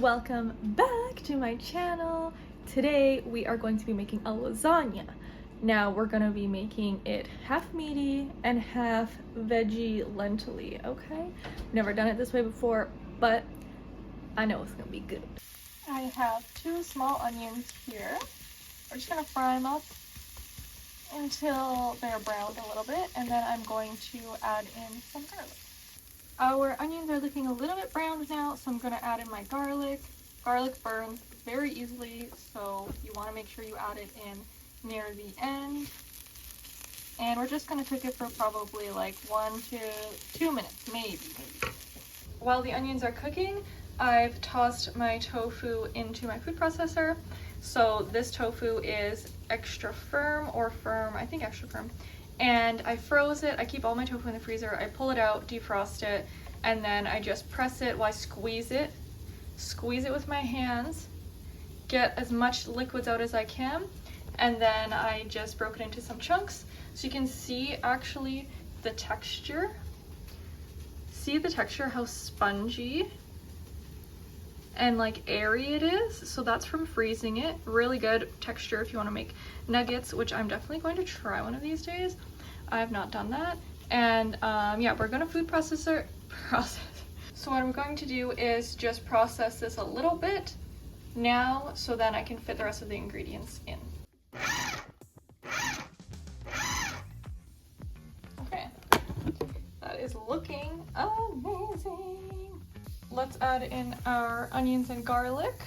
Welcome back to my channel. Today we are going to be making a lasagna. Now we're gonna be making it half meaty and half veggie lentil-y, okay? Never done it this way before, but I know it's gonna be good. I have 2 small onions here. We're just gonna fry them up until they're browned a little bit, and then I'm going to add in some garlic. Our onions are looking a little bit browned now, so I'm going to add in my garlic. Garlic burns very easily, so you want to make sure you add it in near the end. And we're just going to cook it for probably like 1 to 2 minutes, maybe. While the onions are cooking, I've tossed my tofu into my food processor. So this tofu is extra firm, or firm, I think extra firm. And I froze it. I keep all my tofu in the freezer. I pull it out, defrost it, and then I just press it while I squeeze it. Squeeze it with my hands, get as much liquids out as I can, and then I just broke it into some chunks. So you can see actually the texture. See the texture, how spongy and like airy it is. So that's from freezing it. Really good texture if you want to make nuggets, which I'm definitely going to try one of these days. I have not done that. And yeah, we're gonna food process. So what I'm going to do is just process this a little bit now, so then I can fit the rest of the ingredients in. Okay, that is looking amazing. Let's add in our onions and garlic.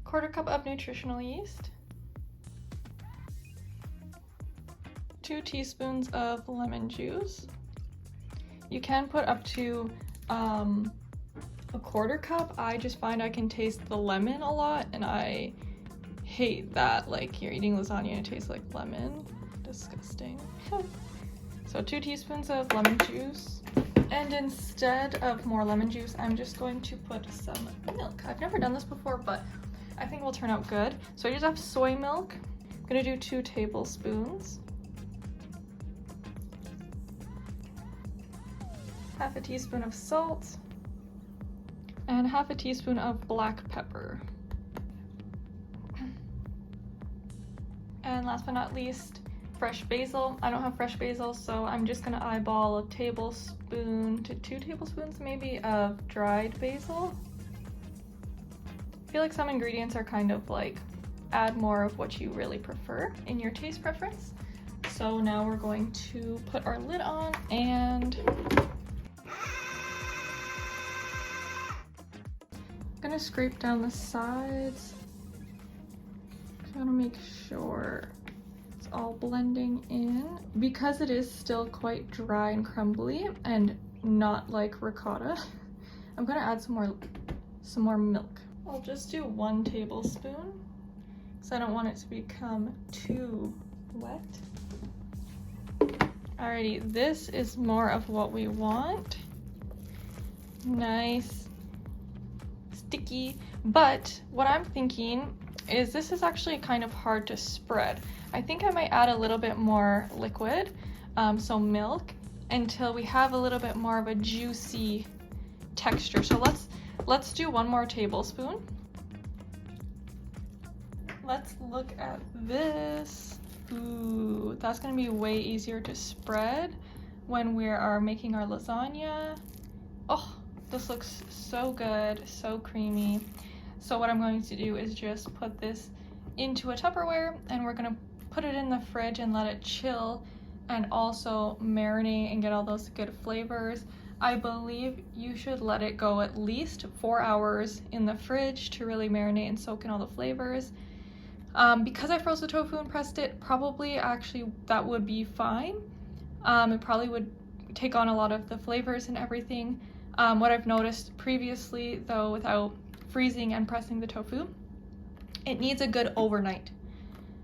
Quarter cup of nutritional yeast. 2 teaspoons of lemon juice. You can put up to a quarter cup. I just find I can taste the lemon a lot, and I hate that. Like, you're eating lasagna and it tastes like lemon. Disgusting. So 2 teaspoons of lemon juice. And instead of more lemon juice, I'm just going to put some milk. I've never done this before, but I think it will turn out good. So I just have soy milk. I'm gonna do 2 tablespoons. Half a teaspoon of salt. And half a teaspoon of black pepper. And last but not least, fresh basil. I don't have fresh basil, so I'm just gonna eyeball a tablespoon to 2 tablespoons maybe of dried basil. I feel like some ingredients are kind of like, add more of what you really prefer in your taste preference. So now we're going to put our lid on, and I'm gonna scrape down the sides. I want to make sure it's all blending in. Because it is still quite dry and crumbly and not like ricotta, I'm gonna add some more milk. I'll just do 1 tablespoon because I don't want it to become too wet. Alrighty, this is more of what we want. Nice, sticky. But what I'm thinking is this is actually kind of hard to spread. I think I might add a little bit more liquid, so milk, until we have a little bit more of a juicy texture. So let's do 1 more tablespoon. Let's look at this. Ooh, that's gonna be way easier to spread when we are making our lasagna. Oh, this looks so good, so creamy. So what I'm going to do is just put this into a Tupperware, and we're gonna put it in the fridge and let it chill and also marinate and get all those good flavors. I believe you should let it go at least 4 hours in the fridge to really marinate and soak in all the flavors. Because I froze the tofu and pressed it, probably actually that would be fine. It probably would take on a lot of the flavors and everything. What I've noticed previously though, without freezing and pressing the tofu, it needs a good overnight.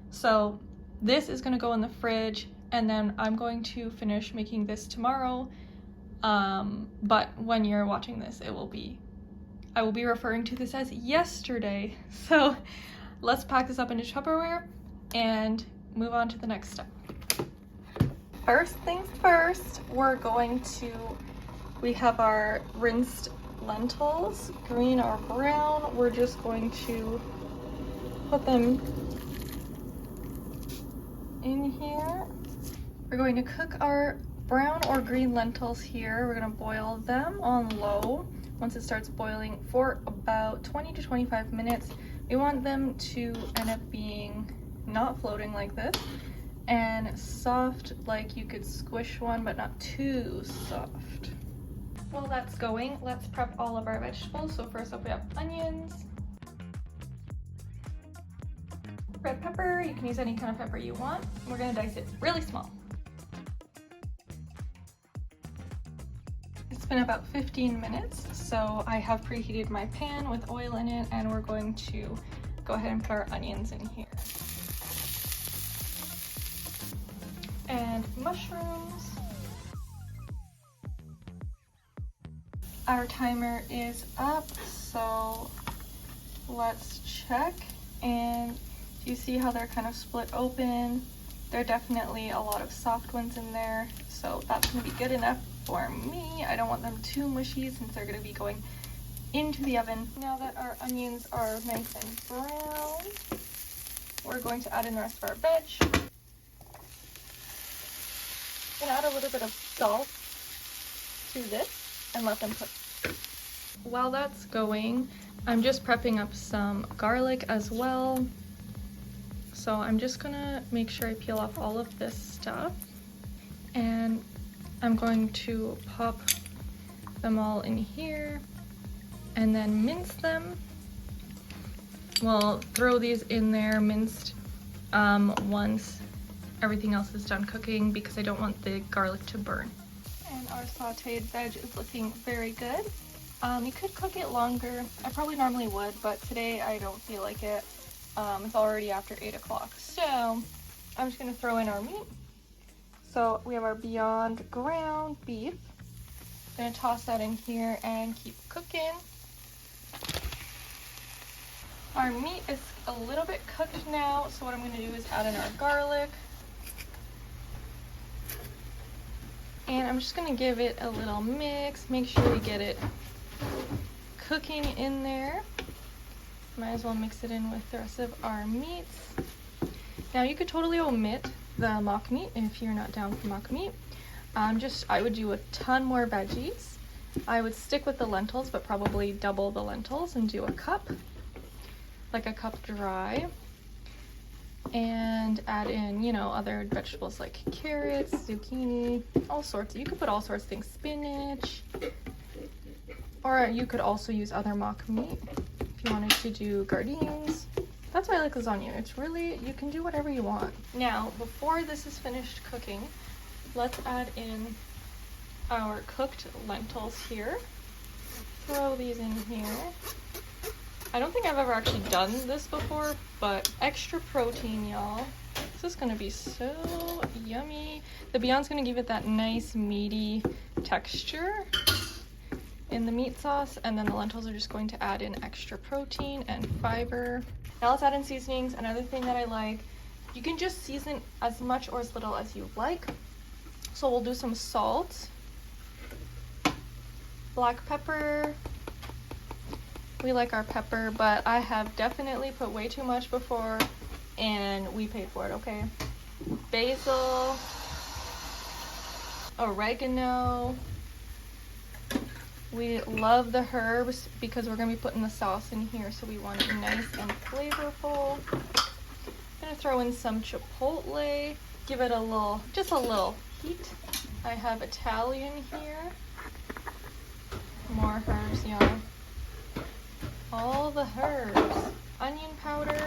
So this is gonna go in the fridge, and then I'm going to finish making this tomorrow. But when you're watching this, I will be referring to this as yesterday. So let's pack this up into Tupperware and move on to the next step. first things first, we have our rinsed lentils, green or brown. We're just going to put them in here. We're going to cook our brown or green lentils here. We're going to boil them on low. Once it starts boiling for about 20 to 25 minutes, we want them to end up being not floating like this and soft, like you could squish one, but not too soft. While that's going, let's prep all of our vegetables. So first up we have onions, red pepper. You can use any kind of pepper you want. We're gonna dice it really small. It's been about 15 minutes, so I have preheated my pan with oil in it, and we're going to go ahead and put our onions in here. And mushrooms. Our timer is up, so let's check. And you see how they're kind of split open? There are definitely a lot of soft ones in there, so that's gonna be good enough for me. I don't want them too mushy since they're gonna be going into the oven. Now that our onions are nice and brown, we're going to add in the rest of our veg. I'm gonna add a little bit of salt to this and let them cook. While that's going, I'm just prepping up some garlic as well. So I'm just gonna make sure I peel off all of this stuff, and I'm going to pop them all in here and then mince them. We'll throw these in there minced once everything else is done cooking, because I don't want the garlic to burn. And our sauteed veg is looking very good. You could cook it longer. I probably normally would, but today I don't feel like it. It's already after 8 o'clock. So I'm just gonna throw in our meat. So we have our Beyond ground beef. I'm gonna toss that in here and keep cooking. Our meat is a little bit cooked now, so what I'm gonna do is add in our garlic. And I'm just gonna give it a little mix, make sure we get it cooking in there. Might as well mix it in with the rest of our meats. Now you could totally omit the mock meat if you're not down for mock meat. I would do a ton more veggies. I would stick with the lentils, but probably double the lentils and do a cup, like a cup dry. And add in, you know, other vegetables like carrots, zucchini, all sorts. You could put all sorts of things, spinach, or you could also use other mock meat if you wanted to do gardenias. That's why I like lasagna. It's really, you can do whatever you want. Now, before this is finished cooking, let's add in our cooked lentils here. Throw these in here. I don't think I've ever actually done this before, but extra protein, y'all. This is gonna be so yummy. The Beyond's gonna give it that nice meaty texture in the meat sauce, and then the lentils are just going to add in extra protein and fiber. Now let's add in seasonings. Another thing that I like, you can just season as much or as little as you like. So we'll do some salt, black pepper. We like our pepper, but I have definitely put way too much before, and we paid for it, okay? Basil, oregano. We love the herbs because we're gonna be putting the sauce in here, so we want it nice and flavorful. I'm gonna throw in some chipotle, give it just a little heat. I have Italian here. More herbs, y'all. All the herbs. Onion powder,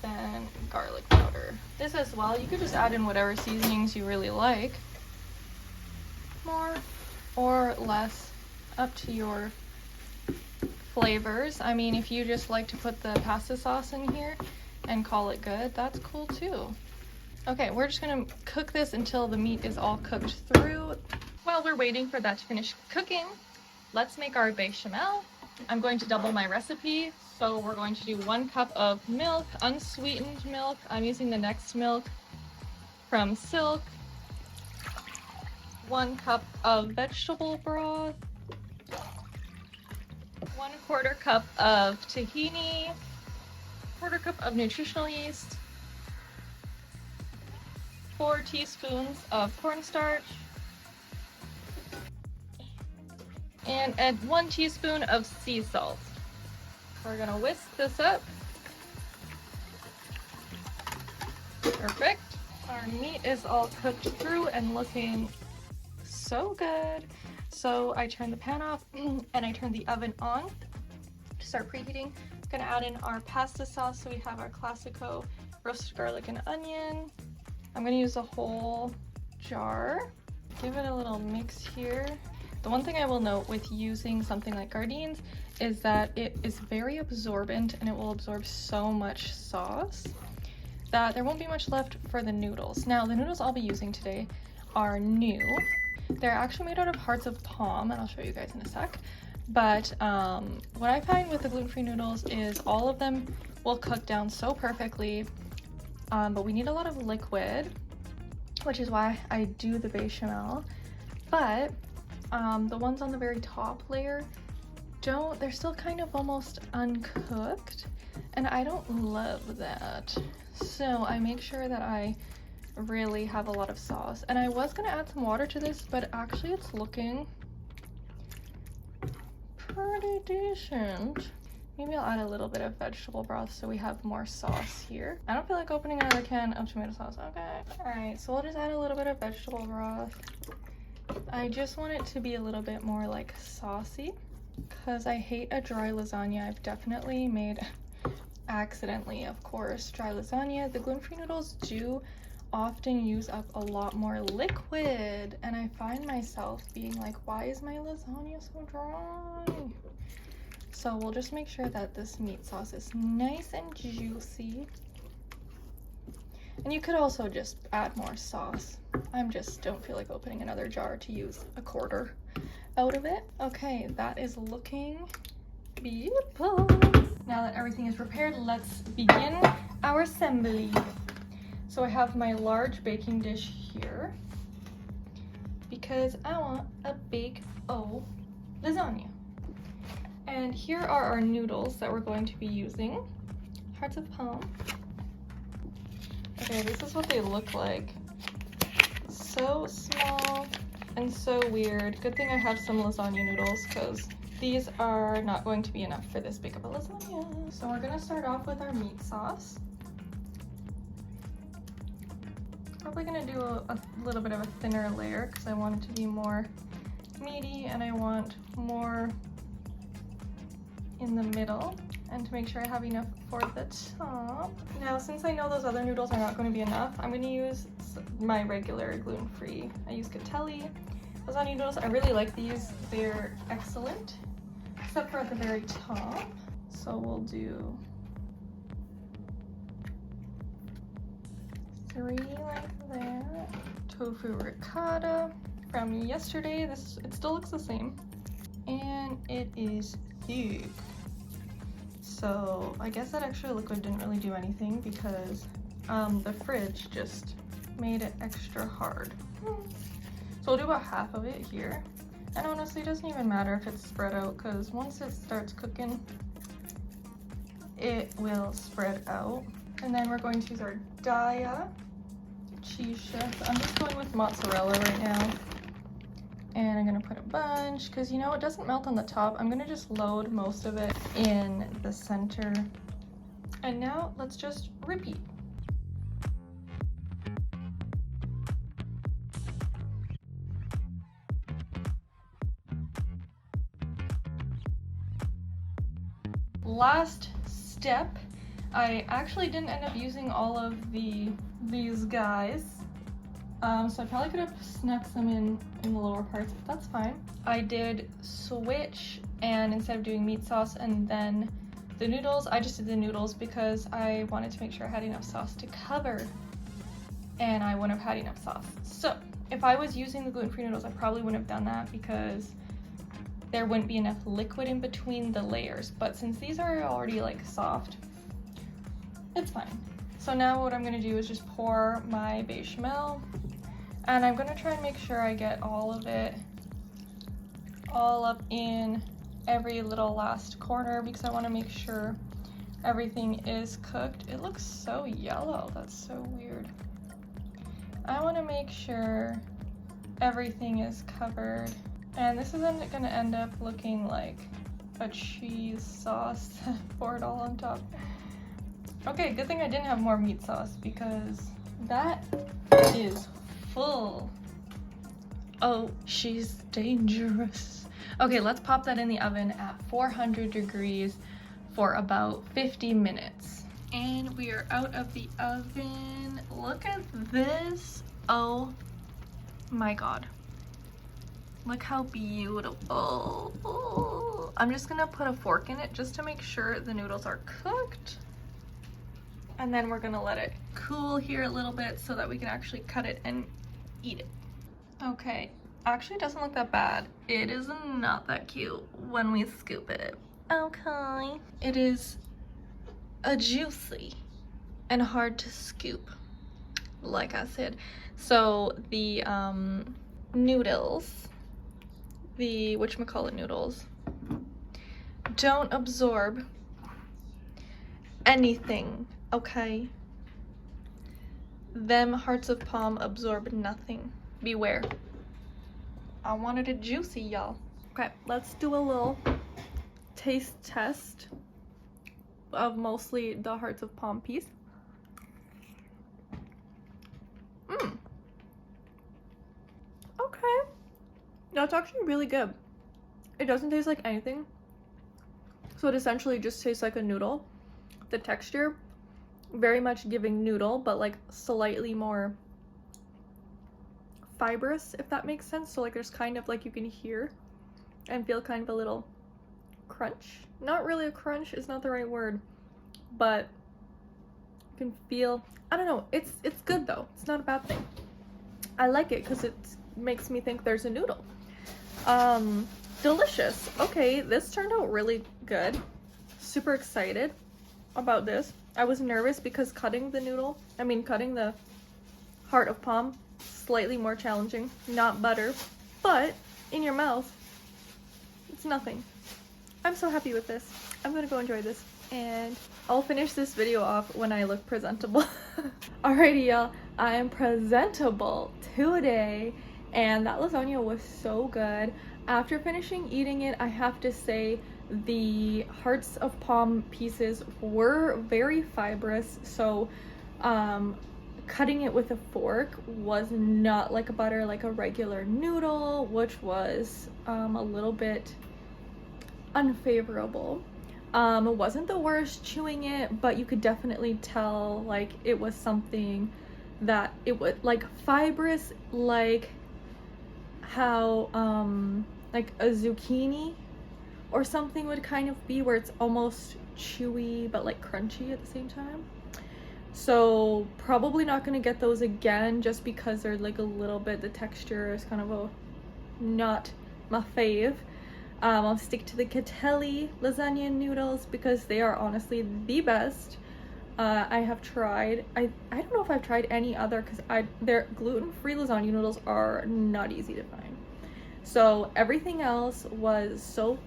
then garlic powder. This as well, you could just add in whatever seasonings you really like. More or less, up to your flavors. I mean, if you just like to put the pasta sauce in here and call it good, that's cool too. Okay, we're just gonna cook this until the meat is all cooked through. While we're waiting for that to finish cooking, let's make our bechamel. I'm going to double my recipe, so we're going to do 1 cup of milk, unsweetened milk. I'm using the Next milk. from Silk, 1 cup of vegetable broth, 1/4 cup of tahini, 1/4 cup of nutritional yeast, 4 teaspoons of cornstarch, and add 1 teaspoon of sea salt. We're gonna whisk this up. Perfect. Our meat is all cooked through and looking so good. So I turned the pan off and I turned the oven on to start preheating. I'm gonna add in our pasta sauce. So we have our Classico roasted garlic and onion. I'm gonna use a whole jar. Give it a little mix here. The one thing I will note with using something like Gardine's is that it is very absorbent and it will absorb so much sauce that there won't be much left for the noodles. Now, the noodles I'll be using today are new. They're actually made out of hearts of palm, and I'll show you guys in a sec. But what I find with the gluten-free noodles is all of them will cook down so perfectly, but we need a lot of liquid, which is why I do the bechamel. But the ones on the very top layer they're still kind of almost uncooked, and I don't love that. So I make sure that I really have a lot of sauce. And I was gonna add some water to this, but actually it's looking pretty decent. Maybe I'll add a little bit of vegetable broth so we have more sauce here. I don't feel like opening another can of tomato sauce. Okay. All right, so we'll just add a little bit of vegetable broth. I just want it to be a little bit more like saucy because I hate a dry lasagna. I've definitely made, accidentally of course, dry lasagna. The gluten-free noodles do often use up a lot more liquid, and I find myself being like, why is my lasagna so dry? So we'll just make sure that this meat sauce is nice and juicy. And you could also just add more sauce. I just don't feel like opening another jar to use a quarter out of it. Okay, that is looking beautiful. Now that everything is prepared, let's begin our assembly. So I have my large baking dish here because I want a big O lasagna. And here are our noodles that we're going to be using. Hearts of palm. Okay, this is what they look like. So small and so weird. Good thing I have some lasagna noodles because these are not going to be enough for this big of a lasagna. So we're gonna start off with our meat sauce. Probably gonna do a little bit of a thinner layer because I want it to be more meaty and I want more in the middle, and to make sure I have enough for the top. Now, since I know those other noodles are not going to be enough, I'm going to use my regular gluten-free. I use Catelli lasagna noodles. I really like these. They're excellent, except for at the very top. So we'll do 3 like that. Tofu Ricotta from yesterday. It still looks the same, and it is thick. So I guess that extra liquid didn't really do anything because the fridge just made it extra hard. So we'll do about half of it here. And honestly, it doesn't even matter if it's spread out because once it starts cooking, it will spread out. And then we're going to use our Daya cheese chips. I'm just going with mozzarella right now. And I'm gonna put a bunch, because you know, it doesn't melt on the top. I'm gonna just load most of it in the center. And now let's just repeat. Last step, I actually didn't end up using all of these guys. So I probably could have snuck some in the lower parts, but that's fine. I did switch, and instead of doing meat sauce and then the noodles, I just did the noodles because I wanted to make sure I had enough sauce to cover, and I wouldn't have had enough sauce. So if I was using the gluten-free noodles, I probably wouldn't have done that because there wouldn't be enough liquid in between the layers. But since these are already like soft, it's fine. So now what I'm gonna do is just pour my bechamel, and I'm gonna try and make sure I get all of it all up in every little last corner, because I want to make sure everything is cooked. It looks so yellow, that's so weird. I want to make sure everything is covered, and this isn't gonna end up looking like a cheese sauce. Pour it all on top. Okay, good thing I didn't have more meat sauce, because that is full. Oh, she's dangerous. Okay, let's pop that in the oven at 400 degrees for about 50 minutes. And we are out of the oven. Look at this. Oh my god. Look how beautiful. Oh, I'm just gonna put a fork in it just to make sure the noodles are cooked. And then we're gonna let it cool here a little bit so that we can actually cut it and eat it. Okay, actually it doesn't look that bad. It is not that cute when we scoop it. Okay. It is juicy and hard to scoop, like I said. So the noodles, the whatchamacallit noodles, don't absorb anything, okay? Them hearts of palm absorb nothing. Beware. I wanted it juicy, y'all. Okay, let's do a little taste test of mostly the hearts of palm piece. Okay. That's actually really good. It doesn't taste like anything. So it essentially just tastes like a noodle. The texture, very much giving noodle, but like slightly more fibrous, if that makes sense. So like there's kind of like, you can hear and feel kind of a little crunch. Not really a crunch, is not the right word, but you can feel, I don't know, it's good though. It's not a bad thing. I like it because it makes me think there's a noodle. Delicious. Okay, this turned out really good. Super excited about this. I was nervous because cutting the heart of palm, slightly more challenging. Not butter, but in your mouth, it's nothing. I'm so happy with this. I'm gonna go enjoy this, and I'll finish this video off when I look presentable. Alrighty, y'all, I am presentable today, and that lasagna was so good. After finishing eating it, I have to say the hearts of palm pieces were very fibrous, so cutting it with a fork was not like a butter, like a regular noodle, which was a little bit unfavorable. It wasn't the worst chewing it, but you could definitely tell like it was something that it would like fibrous, like how like a zucchini or something would kind of be, where it's almost chewy but like crunchy at the same time. So probably not gonna get those again, just because they're like a little bit, the texture is kind of a not my fave. I'll stick to the Catelli lasagna noodles because they are honestly the best. I have tried, I don't know if I've tried any other, because their gluten-free lasagna noodles are not easy to find. So everything else was so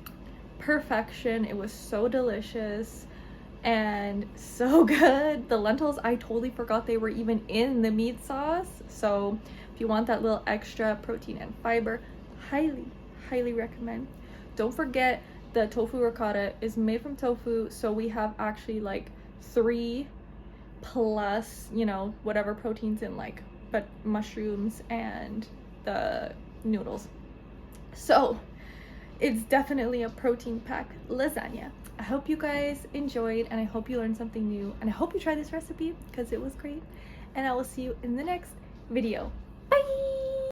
perfection. It was so delicious and so good. The lentils, I totally forgot they were even in the meat sauce. So if you want that little extra protein and fiber, highly recommend. Don't forget the tofu ricotta is made from tofu, so we have actually like 3 plus, you know, whatever proteins in, like, but mushrooms and the noodles. So it's definitely a protein packed lasagna. I hope you guys enjoyed, and I hope you learned something new, and I hope you try this recipe because it was great, and I will see you in the next video. Bye.